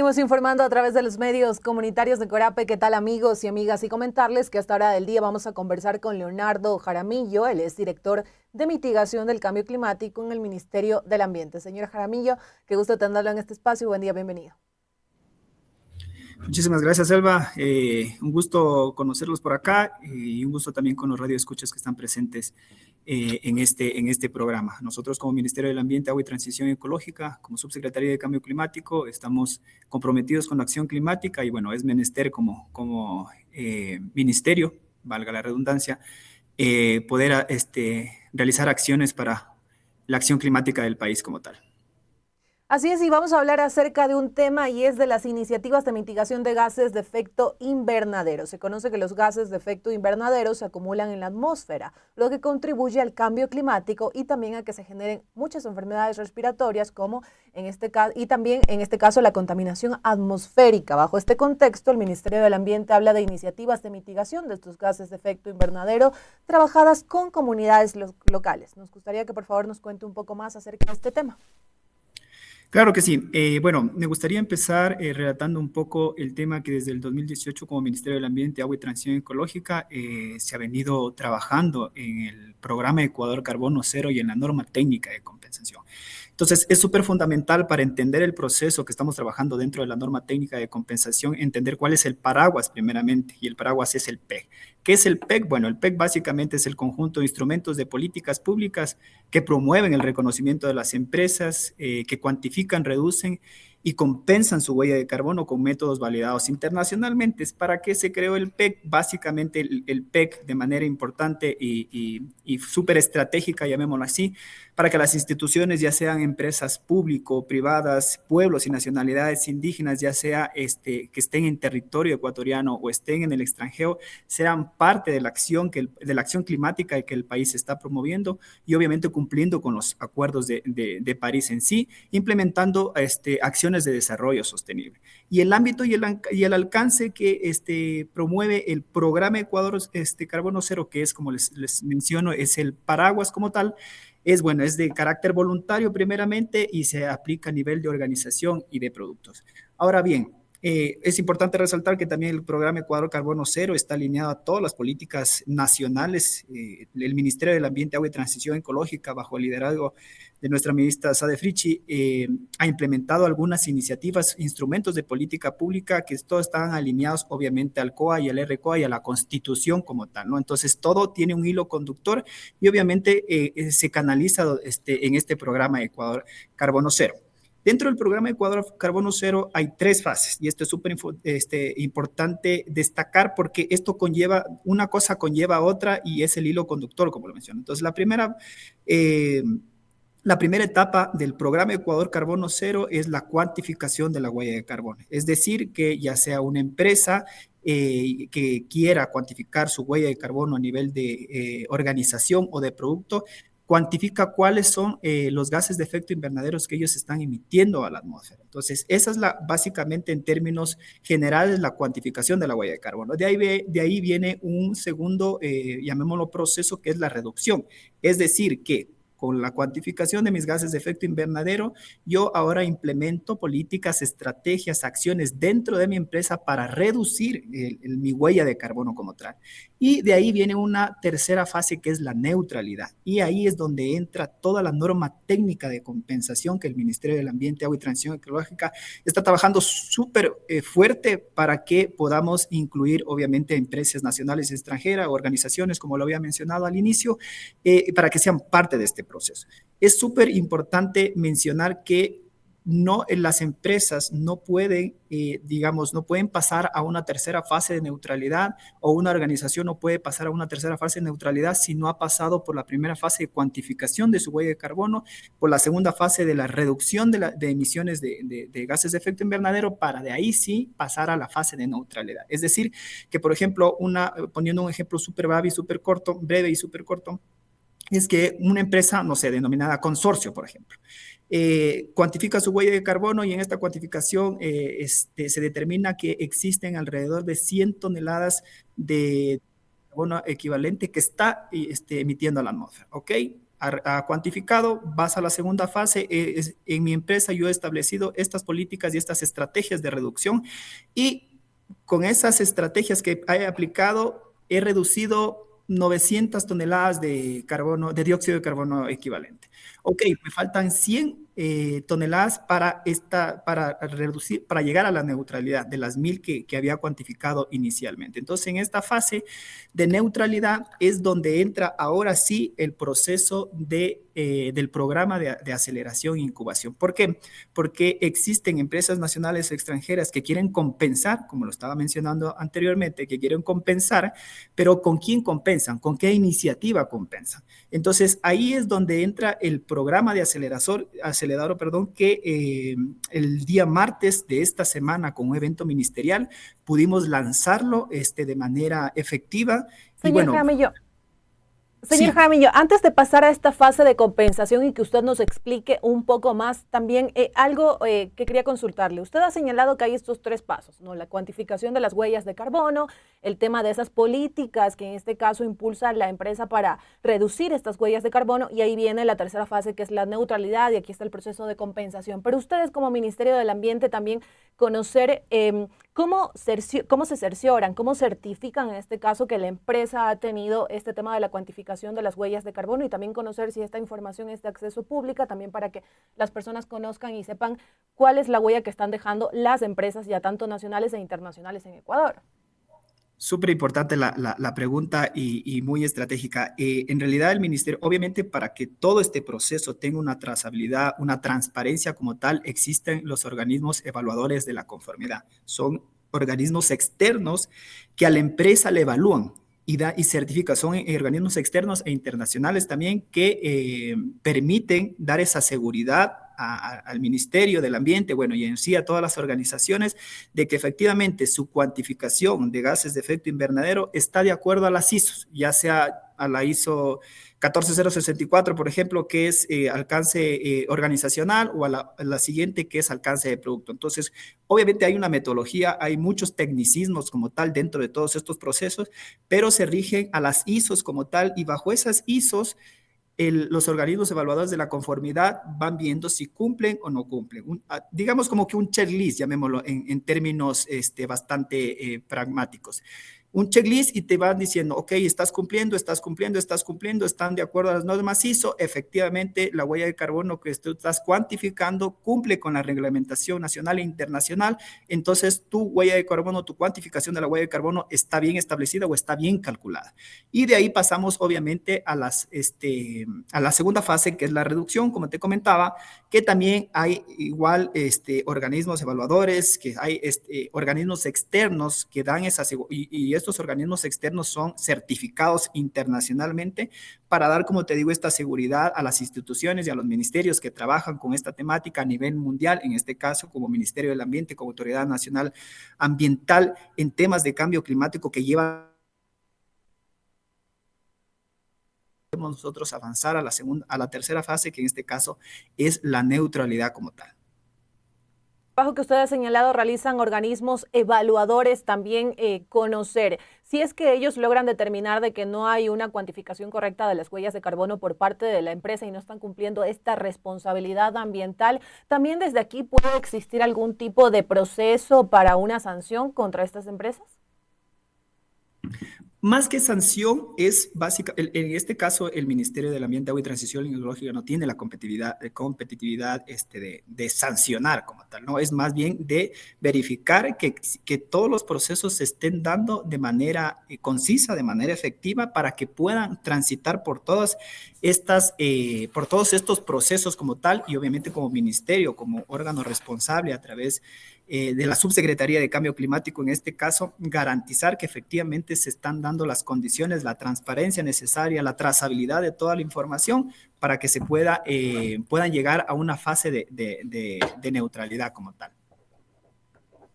Seguimos informando a través de los medios comunitarios de Corape. ¿Qué tal, amigos y amigas? Y comentarles que a esta hora del día vamos a conversar con Leonardo Jaramillo. Él es director de mitigación del cambio climático en el Ministerio del Ambiente. Señor Jaramillo, qué gusto tenerlo en este espacio. Buen día, bienvenido. Muchísimas gracias, Elba. Un gusto conocerlos por acá y un gusto también con los radioescuchas que están presentes en este programa. Nosotros como Ministerio del Ambiente, Agua y Transición Ecológica, como Subsecretaría de Cambio Climático, estamos comprometidos con la acción climática y bueno, es menester como ministerio, valga la redundancia, poder realizar acciones para la acción climática del país como tal. Así es, y vamos a hablar acerca de un tema y es de las iniciativas de mitigación de gases de efecto invernadero. Se conoce que los gases de efecto invernadero se acumulan en la atmósfera, lo que contribuye al cambio climático y también a que se generen muchas enfermedades respiratorias, como en este caso, y también en este caso la contaminación atmosférica. Bajo este contexto, el Ministerio del Ambiente habla de iniciativas de mitigación de estos gases de efecto invernadero trabajadas con comunidades locales. Nos gustaría que por favor nos cuente un poco más acerca de este tema. Claro que sí. Bueno, me gustaría empezar relatando un poco el tema que desde el 2018 como Ministerio del Ambiente, Agua y Transición Ecológica se ha venido trabajando en el programa Ecuador Carbono Cero y en la norma técnica de compensación. Entonces, es súper fundamental para entender el proceso que estamos trabajando dentro de la norma técnica de compensación, entender cuál es el paraguas primeramente, y el paraguas es el PEC. ¿Qué es el PEC? Bueno, el PEC básicamente es el conjunto de instrumentos de políticas públicas que promueven el reconocimiento de las empresas, que cuantifican, reducen y compensan su huella de carbono con métodos validados internacionalmente. ¿Para qué se creó el PEC? Básicamente el PEC de manera importante y súper estratégica, llamémoslo así, para que las instituciones, ya sean empresas público-privadas, pueblos y nacionalidades indígenas, ya sea que estén en territorio ecuatoriano o estén en el extranjero, sean parte de la acción climática que el país está promoviendo y obviamente cumpliendo con los acuerdos de París en sí, implementando acciones de desarrollo sostenible. Y el ámbito y el alcance que promueve el programa Ecuador Carbono Cero, que es, como les menciono, es el paraguas como tal, es de carácter voluntario primeramente y se aplica a nivel de organización y de productos. Ahora bien, es importante resaltar que también el programa Ecuador Carbono Cero está alineado a todas las políticas nacionales. El Ministerio del Ambiente, Agua y Transición Ecológica, bajo el liderazgo de nuestra ministra Sade Frichi, ha implementado algunas iniciativas, instrumentos de política pública que todos están alineados obviamente al COA y al RCOA y a la Constitución como tal, ¿no? Entonces todo tiene un hilo conductor y obviamente se canaliza en este programa Ecuador Carbono Cero. Dentro del programa Ecuador Carbono Cero hay 3 fases y esto es súper importante destacar porque esto una cosa conlleva a otra y es el hilo conductor, como lo mencioné. Entonces, la primera etapa del programa Ecuador Carbono Cero es la cuantificación de la huella de carbono. Es decir, que ya sea una empresa que quiera cuantificar su huella de carbono a nivel de organización o de producto, cuantifica cuáles son los gases de efecto invernadero que ellos están emitiendo a la atmósfera. Entonces, esa es básicamente en términos generales la cuantificación de la huella de carbono. De ahí viene un segundo, llamémoslo proceso, que es la reducción. Es decir, que con la cuantificación de mis gases de efecto invernadero, yo ahora implemento políticas, estrategias, acciones dentro de mi empresa para reducir mi huella de carbono como tal. Y de ahí viene una tercera fase que es la neutralidad. Y ahí es donde entra toda la norma técnica de compensación que el Ministerio del Ambiente, Agua y Transición Ecológica está trabajando súper fuerte para que podamos incluir obviamente empresas nacionales y extranjeras, organizaciones, como lo había mencionado al inicio, para que sean parte de este proceso. Es súper importante mencionar que las empresas no pueden, no pueden pasar a una tercera fase de neutralidad o una organización no puede pasar a una tercera fase de neutralidad si no ha pasado por la primera fase de cuantificación de su huella de carbono, por la segunda fase de la reducción de emisiones de gases de efecto invernadero, para de ahí sí pasar a la fase de neutralidad. Es decir, que por ejemplo, poniendo un ejemplo súper breve y súper corto, es que una empresa, no sé, denominada consorcio, por ejemplo, cuantifica su huella de carbono y en esta cuantificación se determina que existen alrededor de 100 toneladas de carbono equivalente que está emitiendo a la atmósfera, ¿ok? ha cuantificado, vas a la segunda fase. En mi empresa yo he establecido estas políticas y estas estrategias de reducción y con esas estrategias que he aplicado he reducido 900 toneladas de carbono, de dióxido de carbono equivalente. Ok, me faltan 100 toneladas para reducir, para llegar a la neutralidad de las 1000 que había cuantificado inicialmente. Entonces, en esta fase de neutralidad es donde entra ahora sí el proceso del programa de aceleración e incubación. ¿Por qué? Porque existen empresas nacionales o extranjeras que quieren compensar, como lo estaba mencionando anteriormente, que quieren compensar, pero ¿con quién compensan? ¿Con qué iniciativa compensan? Entonces, ahí es donde entra el programa de acelerador, que el día martes de esta semana, con un evento ministerial, pudimos lanzarlo de manera efectiva. Y Señor bueno, Jaramillo, Señor sí. Jaramillo, antes de pasar a esta fase de compensación y que usted nos explique un poco más, también algo que quería consultarle. Usted ha señalado que hay estos 3 pasos, ¿no? La cuantificación de las huellas de carbono, el tema de esas políticas que en este caso impulsa la empresa para reducir estas huellas de carbono, y ahí viene la tercera fase, que es la neutralidad, y aquí está el proceso de compensación. Pero ustedes como Ministerio del Ambiente también conocer cómo se cercioran, cómo certifican en este caso que la empresa ha tenido este tema de la cuantificación de las huellas de carbono, y también conocer si esta información es de acceso pública, también para que las personas conozcan y sepan cuál es la huella que están dejando las empresas ya tanto nacionales e internacionales en Ecuador. Súper importante la pregunta y muy estratégica. En realidad el ministerio, obviamente para que todo este proceso tenga una trazabilidad, una transparencia como tal, existen los organismos evaluadores de la conformidad. Son organismos externos que a la empresa le evalúan y certifican. Son organismos externos e internacionales también que permiten dar esa seguridad al Ministerio del Ambiente, bueno, y en sí a todas las organizaciones, de que efectivamente su cuantificación de gases de efecto invernadero está de acuerdo a las ISOs, ya sea a la ISO 14064, por ejemplo, que es alcance organizacional, o a la siguiente, que es alcance de producto. Entonces, obviamente hay una metodología, hay muchos tecnicismos como tal dentro de todos estos procesos, pero se rigen a las ISOs como tal, y bajo esas ISOs los organismos evaluadores de la conformidad van viendo si cumplen o no cumplen. Digamos como que un checklist, llamémoslo en términos bastante pragmáticos. Un checklist, y te van diciendo, ok, estás cumpliendo, están de acuerdo a las normas ISO, efectivamente la huella de carbono que tú estás cuantificando cumple con la reglamentación nacional e internacional, entonces tu huella de carbono, tu cuantificación de la huella de carbono está bien establecida o está bien calculada. Y de ahí pasamos obviamente a la segunda fase, que es la reducción, como te comentaba, que también hay igual organismos evaluadores, que hay organismos externos que dan esa y estos organismos externos son certificados internacionalmente para dar, como te digo, esta seguridad a las instituciones y a los ministerios que trabajan con esta temática a nivel mundial, en este caso como Ministerio del Ambiente, como Autoridad Nacional Ambiental, en temas de cambio climático que llevan nosotros avanzar a la tercera fase, que en este caso es la neutralidad como tal. Bajo que usted ha señalado, realizan organismos evaluadores también conocer si es que ellos logran determinar de que no hay una cuantificación correcta de las huellas de carbono por parte de la empresa y no están cumpliendo esta responsabilidad ambiental. También desde aquí puede existir algún tipo de proceso para una sanción contra estas empresas. Más que sanción, es básica. En este caso, el Ministerio del Ambiente, Agua y Transición Ecológica no tiene la competitividad de sancionar como tal, ¿no? Es más bien de verificar que todos los procesos se estén dando de manera concisa, de manera efectiva, para que puedan transitar por todos estos procesos como tal, y obviamente como ministerio, como órgano responsable a través de la Subsecretaría de Cambio Climático, en este caso, garantizar que efectivamente se están dando las condiciones, la transparencia necesaria, la trazabilidad de toda la información para que se puedan llegar a una fase de neutralidad como tal.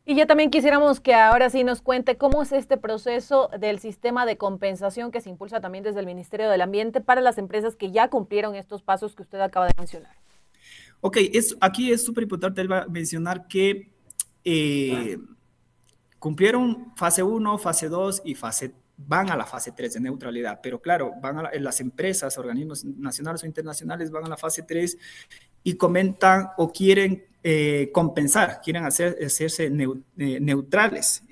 Y ya también quisiéramos que ahora sí nos cuente cómo es este proceso del sistema de compensación que se impulsa también desde el Ministerio del Ambiente para las empresas que ya cumplieron estos pasos que usted acaba de mencionar. Ok, aquí es súper importante mencionar que cumplieron fase 1, fase 2 y fase van a la fase 3 de neutralidad, pero claro, las empresas, organismos nacionales o internacionales van a la fase 3 y comentan o quieren compensar, quieren hacerse neutrales.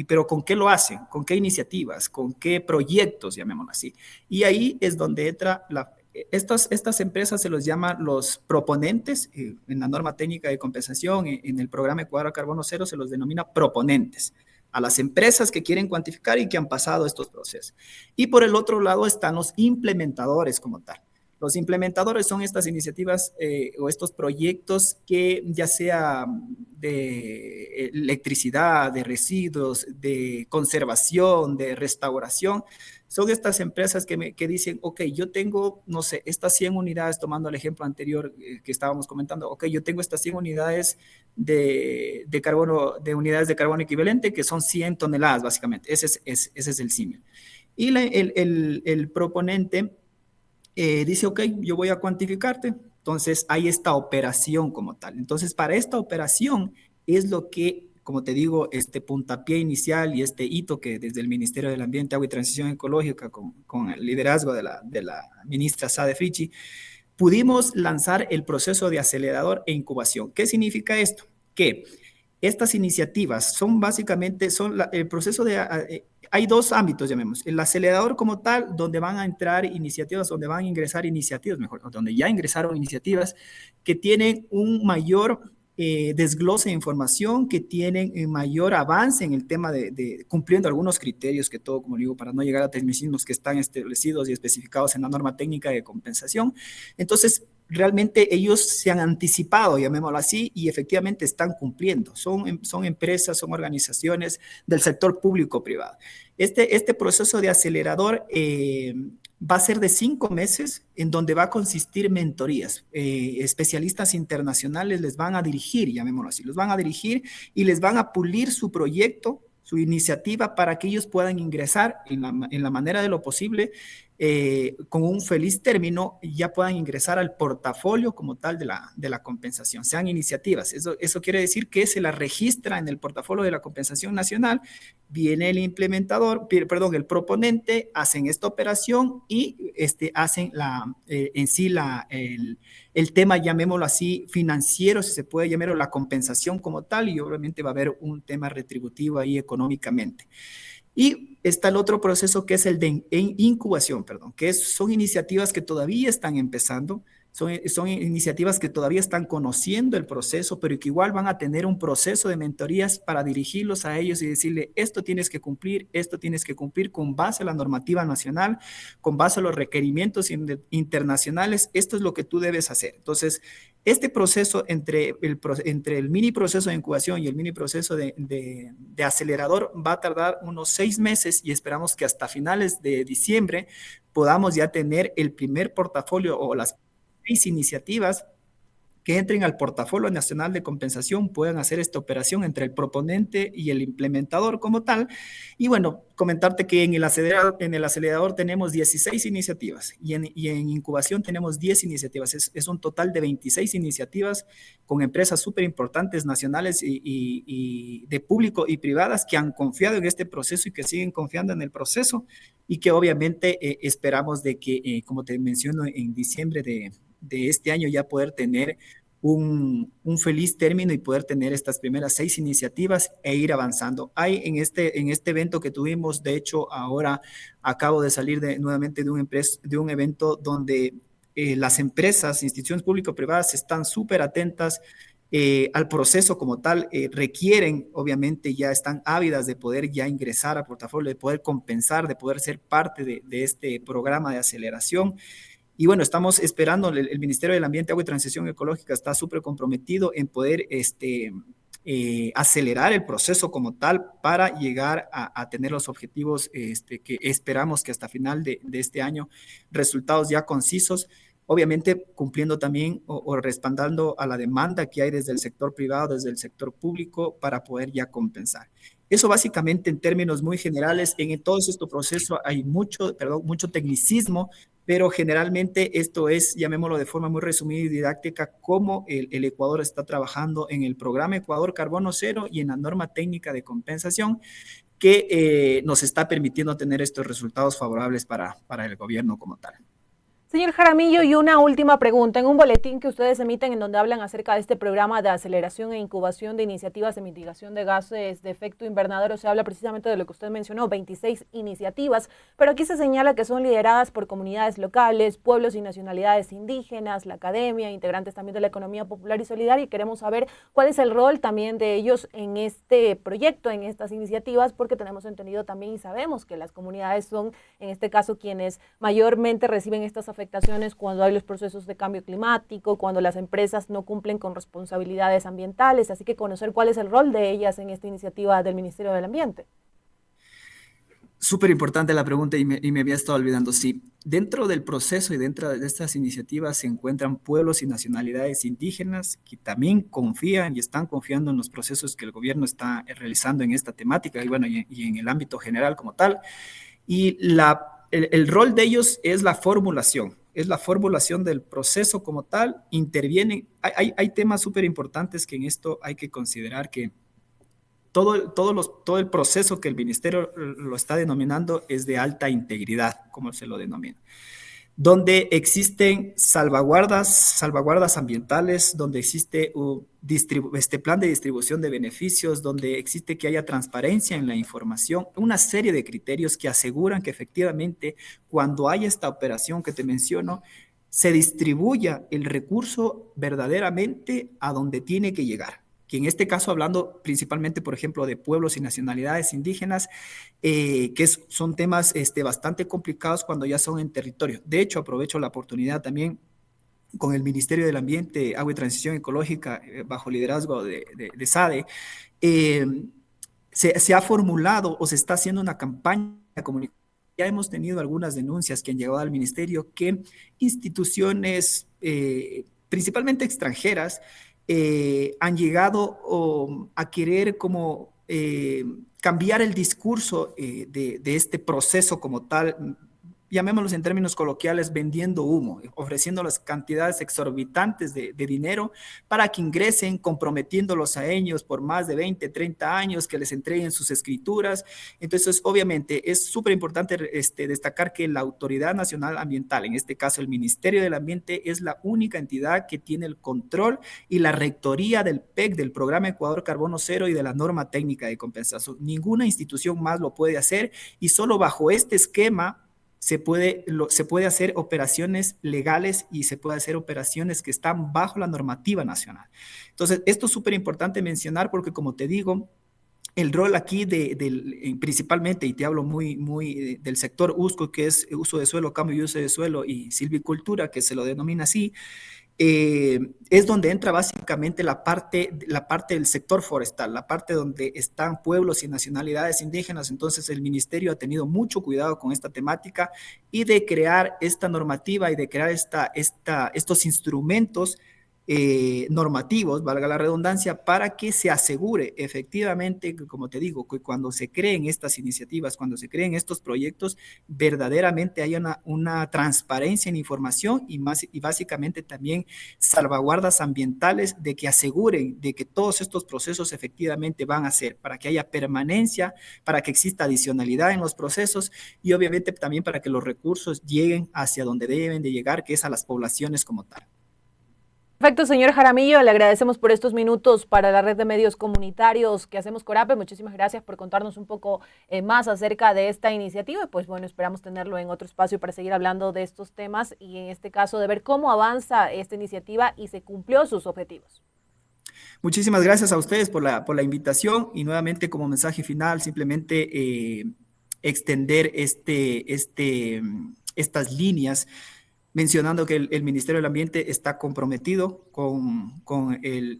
Pero ¿con qué lo hacen? ¿Con qué iniciativas? ¿Con qué proyectos, llamémoslo así? Y ahí es donde entra estas empresas se los llaman los proponentes, en la norma técnica de compensación, en el programa Ecuador Carbono Cero se los denomina proponentes, a las empresas que quieren cuantificar y que han pasado estos procesos. Y por el otro lado están los implementadores como tal. Los implementadores son estas iniciativas o estos proyectos que ya sea de electricidad, de residuos, de conservación, de restauración, son estas empresas que dicen, ok, yo tengo, no sé, estas 100 unidades, tomando el ejemplo anterior que estábamos comentando, ok, yo tengo estas 100 unidades de carbono, de unidades de carbono equivalente, que son 100 toneladas, básicamente. Ese es el símil. Y el proponente dice, ok, yo voy a cuantificarte. Entonces, hay esta operación como tal. Entonces, para esta operación es lo que, como te digo, este puntapié inicial y este hito que desde el Ministerio del Ambiente, Agua y Transición Ecológica, con el liderazgo de la ministra Sade Fritzsche, pudimos lanzar el proceso de acelerador e incubación. ¿Qué significa esto? Que estas iniciativas son básicamente, el proceso de... hay dos ámbitos, llamemos. El acelerador como tal, donde van a entrar iniciativas, donde van a ingresar iniciativas, mejor, donde ya ingresaron iniciativas que tienen un mayor desglose de información, que tienen mayor avance en el tema de cumpliendo algunos criterios que todo, como digo, para no llegar a tecnicismos que están establecidos y especificados en la norma técnica de compensación. Entonces, realmente ellos se han anticipado, llamémoslo así, y efectivamente están cumpliendo. Son empresas, son organizaciones del sector público-privado. Este proceso de acelerador va a ser de 5 meses, en donde va a consistir mentorías. Especialistas internacionales les van a dirigir, llamémoslo así, los van a dirigir y les van a pulir su proyecto, su iniciativa, para que ellos puedan ingresar en la manera de lo posible, con un feliz término, ya puedan ingresar al portafolio como tal de la compensación. Sean iniciativas. Eso quiere decir que se la registra en el portafolio de la compensación nacional, viene el implementador, perdón, el proponente, hacen esta operación y hacen en sí el tema, llamémoslo así, financiero, si se puede llamarlo, la compensación como tal, y obviamente va a haber un tema retributivo ahí económicamente. Y está el otro proceso que es el de incubación, perdón, que son iniciativas que todavía están empezando, son iniciativas que todavía están conociendo el proceso, pero que igual van a tener un proceso de mentorías para dirigirlos a ellos y decirle, esto tienes que cumplir con base a la normativa nacional, con base a los requerimientos internacionales, esto es lo que tú debes hacer. Entonces, este proceso entre el mini proceso de incubación y el mini proceso de acelerador va a tardar unos 6 meses y esperamos que hasta finales de diciembre podamos ya tener el primer portafolio o las 6 iniciativas que entren al portafolio nacional de compensación puedan hacer esta operación entre el proponente y el implementador como tal. Y bueno, comentarte que en el acelerador tenemos 16 iniciativas y en incubación tenemos 10 iniciativas. Es un total de 26 iniciativas con empresas súper importantes nacionales y de público y privadas que han confiado en este proceso y que siguen confiando en el proceso y que obviamente esperamos de que, como te menciono, en diciembre de este año ya poder tener un feliz término y poder tener estas primeras 6 iniciativas e ir avanzando. Hay en este evento que tuvimos, de hecho, ahora acabo de salir nuevamente de un evento donde las empresas, instituciones público-privadas están súper atentas al proceso como tal, requieren, obviamente, ya están ávidas de poder ya ingresar al portafolio, de poder compensar, de poder ser parte de este programa de aceleración. Y bueno, estamos esperando, el Ministerio del Ambiente, Agua y Transición Ecológica está súper comprometido en poder acelerar el proceso como tal para llegar a tener los objetivos que esperamos que hasta final de este año, resultados ya concisos, obviamente cumpliendo también o respaldando a la demanda que hay desde el sector privado, desde el sector público, para poder ya compensar. Eso básicamente en términos muy generales. En todo este proceso hay mucho tecnicismo, pero generalmente esto es, llamémoslo de forma muy resumida y didáctica, cómo el Ecuador está trabajando en el programa Ecuador Carbono Cero y en la norma técnica de compensación, que nos está permitiendo tener estos resultados favorables para el gobierno como tal. Señor Jaramillo, y una última pregunta. En un boletín que ustedes emiten en donde hablan acerca de este programa de aceleración e incubación de iniciativas de mitigación de gases de efecto invernadero, se habla precisamente de lo que usted mencionó, 26 iniciativas, pero aquí se señala que son lideradas por comunidades locales, pueblos y nacionalidades indígenas, la academia, integrantes también de la economía popular y solidaria, y queremos saber cuál es el rol también de ellos en este proyecto, en estas iniciativas, porque tenemos entendido también y sabemos que las comunidades son, en este caso, quienes mayormente reciben estas afectaciones cuando hay los procesos de cambio climático, cuando las empresas no cumplen con responsabilidades ambientales, así que conocer cuál es el rol de ellas en esta iniciativa del Ministerio del Ambiente. Súper importante la pregunta y me había estado olvidando. Sí, dentro del proceso y dentro de estas iniciativas se encuentran pueblos y nacionalidades indígenas que también confían y están confiando en los procesos que el gobierno está realizando en esta temática y, bueno, y en el ámbito general como tal. Y el rol de ellos es la formulación del proceso como tal. Intervienen, hay temas súper importantes que en esto hay que considerar que todo el proceso que el ministerio lo está denominando es de alta integridad, como se lo denomina, donde existen salvaguardas ambientales, donde existe este plan de distribución de beneficios, donde existe que haya transparencia en la información, una serie de criterios que aseguran que efectivamente cuando hay esta operación que te menciono, se distribuya el recurso verdaderamente a donde tiene que llegar. Que en este caso, hablando principalmente, por ejemplo, de pueblos y nacionalidades indígenas, son temas bastante complicados cuando ya son en territorio. De hecho, aprovecho la oportunidad también con el Ministerio del Ambiente, Agua y Transición Ecológica, bajo liderazgo de SADE, se ha formulado o se está haciendo una campaña comunicativa. Ya hemos tenido algunas denuncias que han llegado al ministerio que instituciones, principalmente extranjeras, han llegado a querer como cambiar el discurso de este proceso como tal, llamémoslos en términos coloquiales, vendiendo humo, ofreciendo las cantidades exorbitantes de dinero para que ingresen, comprometiéndolos a ellos por más de 20, 30 años, que les entreguen sus escrituras. Entonces, obviamente, es súper importante destacar que la Autoridad Nacional Ambiental, en este caso el Ministerio del Ambiente, es la única entidad que tiene el control y la rectoría del PEC, del Programa Ecuador Carbono Cero y de la norma técnica de compensación. Ninguna institución más lo puede hacer y solo bajo este esquema se puede hacer operaciones legales y se puede hacer operaciones que están bajo la normativa nacional. Entonces, esto es súper importante mencionar porque, como te digo, el rol aquí principalmente, y te hablo muy del sector USCO, que es uso de suelo, cambio y uso de suelo, y silvicultura, que se lo denomina así, es donde entra básicamente la parte del sector forestal, la parte donde están pueblos y nacionalidades indígenas. Entonces el ministerio ha tenido mucho cuidado con esta temática y de crear esta normativa y de crear estos instrumentos normativos, valga la redundancia, para que se asegure efectivamente, como te digo, que cuando se creen estas iniciativas, cuando se creen estos proyectos, verdaderamente haya una transparencia en información y básicamente también salvaguardas ambientales de que aseguren de que todos estos procesos efectivamente van a ser para que haya permanencia, para que exista adicionalidad en los procesos y obviamente también para que los recursos lleguen hacia donde deben de llegar, que es a las poblaciones como tal. Perfecto, señor Jaramillo, le agradecemos por estos minutos para la red de medios comunitarios que hacemos Corape. Muchísimas gracias por contarnos un poco más acerca de esta iniciativa. Pues bueno, esperamos tenerlo en otro espacio para seguir hablando de estos temas y en este caso de ver cómo avanza esta iniciativa y se cumplió sus objetivos. Muchísimas gracias a ustedes por la invitación y nuevamente como mensaje final simplemente extender estas líneas mencionando que el Ministerio del Ambiente está comprometido con el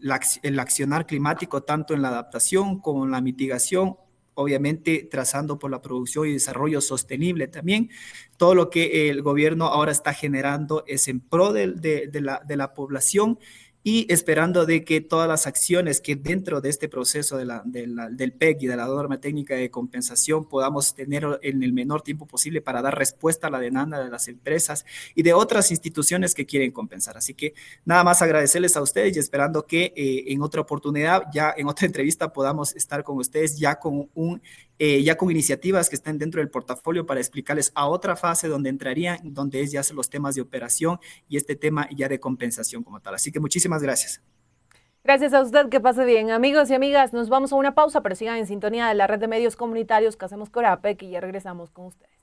accionar climático, tanto en la adaptación como en la mitigación, obviamente trazando por la producción y desarrollo sostenible también. Todo lo que el gobierno ahora está generando es en pro de la población y esperando de que todas las acciones que dentro de este proceso del PEC y de la norma técnica de compensación podamos tener en el menor tiempo posible para dar respuesta a la demanda de las empresas y de otras instituciones que quieren compensar. Así que nada más agradecerles a ustedes y esperando que en otra oportunidad, ya en otra entrevista podamos estar con ustedes ya con un ya con iniciativas que están dentro del portafolio para explicarles a otra fase donde entrarían, donde es ya los temas de operación y este tema ya de compensación como tal. Así que muchísimas gracias. Gracias a usted, que pase bien. Amigos y amigas, nos vamos a una pausa, pero sigan en sintonía de la red de medios comunitarios que hacemos Corapec y ya regresamos con ustedes.